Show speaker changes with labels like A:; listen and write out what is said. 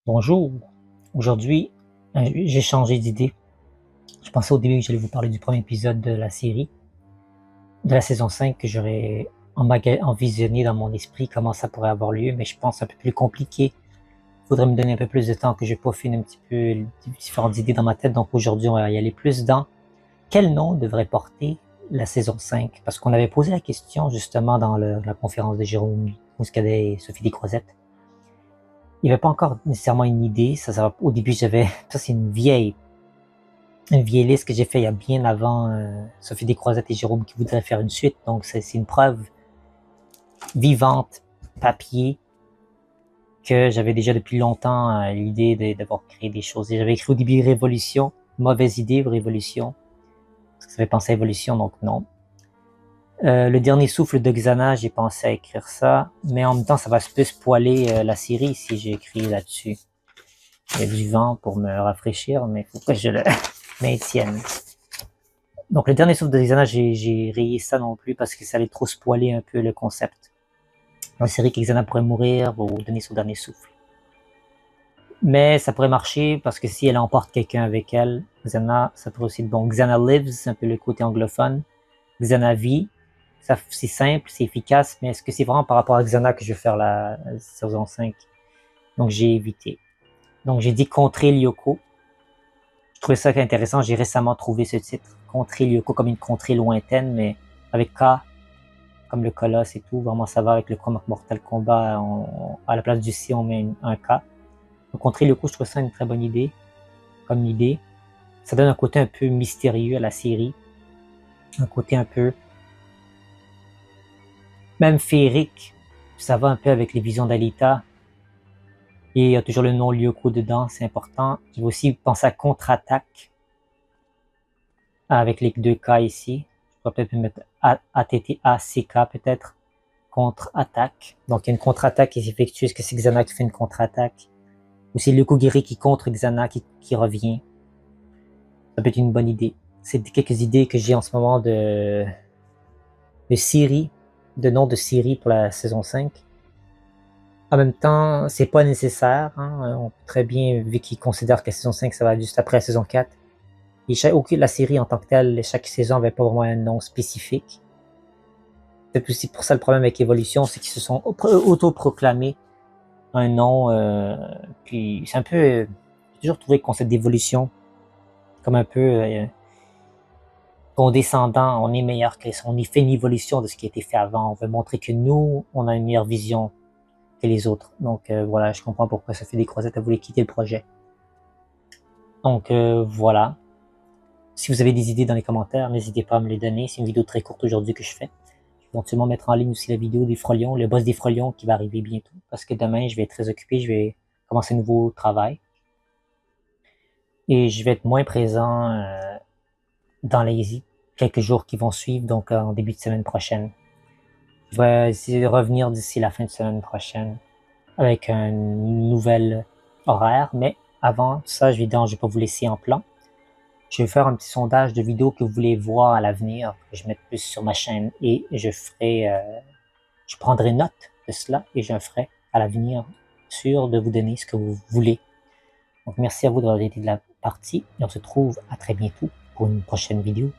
A: Bonjour, aujourd'hui, j'ai changé d'idée. Je pensais au début que j'allais vous parler du premier épisode de la série, de la saison 5 que j'aurais envisionné dans mon esprit comment ça pourrait avoir lieu, mais je pense un peu plus compliqué. Il faudrait me donner un peu plus de temps que je peaufine un petit peu les différentes idées dans ma tête. Donc aujourd'hui, on va y aller plus dans quel nom devrait porter la saison 5? Parce qu'on avait posé la question justement dans la conférence de Jérôme Mouscadet et Sophie Descroisettes. Il n'y avait pas encore nécessairement une idée. Au début, ça c'est une vieille liste que j'ai fait il y a bien avant Sophie Descroisettes et Jérôme qui voudraient faire une suite. Donc c'est une preuve vivante, papier, que j'avais déjà depuis longtemps l'idée d'avoir créé des choses. Et j'avais écrit au début Révolution, mauvaise idée, Révolution, parce que ça fait penser à Évolution, donc non. Le dernier souffle de Xana, j'ai pensé à écrire ça, mais en même temps, ça va plus spoiler la série si j'ai écrit là-dessus. Il y a du vent pour me rafraîchir, mais il faut que je le maintienne. Donc le dernier souffle de Xana, j'ai rayé ça non plus parce que ça allait trop spoiler un peu le concept. Dans la série que Xana pourrait mourir ou donner son dernier souffle. Mais ça pourrait marcher parce que si elle emporte quelqu'un avec elle, Xana, ça pourrait aussi être bon. Xana lives, c'est un peu le côté anglophone. Xana vit, c'est simple, c'est efficace, mais est-ce que c'est vraiment par rapport à Xana que je vais faire la saison 5? Donc j'ai évité. Donc j'ai dit Contrer Lyoko. Je trouvais ça intéressant, j'ai récemment trouvé ce titre. Contrer Lyoko comme une contrée lointaine, mais avec K, comme le colosse et tout. Vraiment ça va avec le Mortal Kombat. À la place du C, on met un K. Donc Contrer Lyoko, je trouve ça une très bonne idée. Comme idée. Ça donne un côté un peu mystérieux à la série. Un côté un peu même féerique. Ça va un peu avec les visions d'Alita. Et il y a toujours le nom Lyoko dedans, c'est important. Je vais aussi penser à contre-attaque. Avec les deux K ici. Je pourrais peut-être mettre ATTACK peut-être. Contre-attaque. Donc il y a une contre-attaque qui s'effectue. Est-ce que c'est Xana qui fait une contre-attaque? Ou c'est Lyoko-Giri qui contre Xana qui revient? Ça peut être une bonne idée. C'est quelques idées que j'ai en ce moment de séries, de noms de séries pour la saison 5. En même temps, c'est pas nécessaire. Hein. On peut très bien, vu qu'ils considèrent que la saison 5, ça va juste après la saison 4. Et la série en tant que telle, chaque saison n'avait pas vraiment un nom spécifique. C'est aussi pour ça le problème avec Evolution, c'est qu'ils se sont auto-proclamés un nom. Puis c'est un peu... j'ai toujours trouvé le concept d'évolution comme un peu condescendant. On est meilleur que on y fait une évolution de ce qui a été fait avant. On veut montrer que nous, on a une meilleure vision que les autres. Donc voilà, je comprends pourquoi Sophie Descroisettes a voulu quitter le projet. Donc voilà. Si vous avez des idées dans les commentaires, n'hésitez pas à me les donner. C'est une vidéo très courte aujourd'hui que je fais. Je vais éventuellement mettre en ligne aussi la vidéo des Frolions, le boss des Frolions qui va arriver bientôt. Parce que demain, je vais être très occupé, je vais commencer un nouveau travail. Et je vais être moins présent dans les quelques jours qui vont suivre, donc en début de semaine prochaine. Je vais essayer de revenir d'ici la fin de semaine prochaine avec un nouvel horaire. Mais avant ça, je vais pas vous laisser en plan. Je vais faire un petit sondage de vidéos que vous voulez voir à l'avenir, que je mette plus sur ma chaîne et je prendrai note de cela et je ferai à l'avenir sûr de vous donner ce que vous voulez. Donc merci à vous d'avoir été de la partie et on se retrouve à très bientôt pour une prochaine vidéo.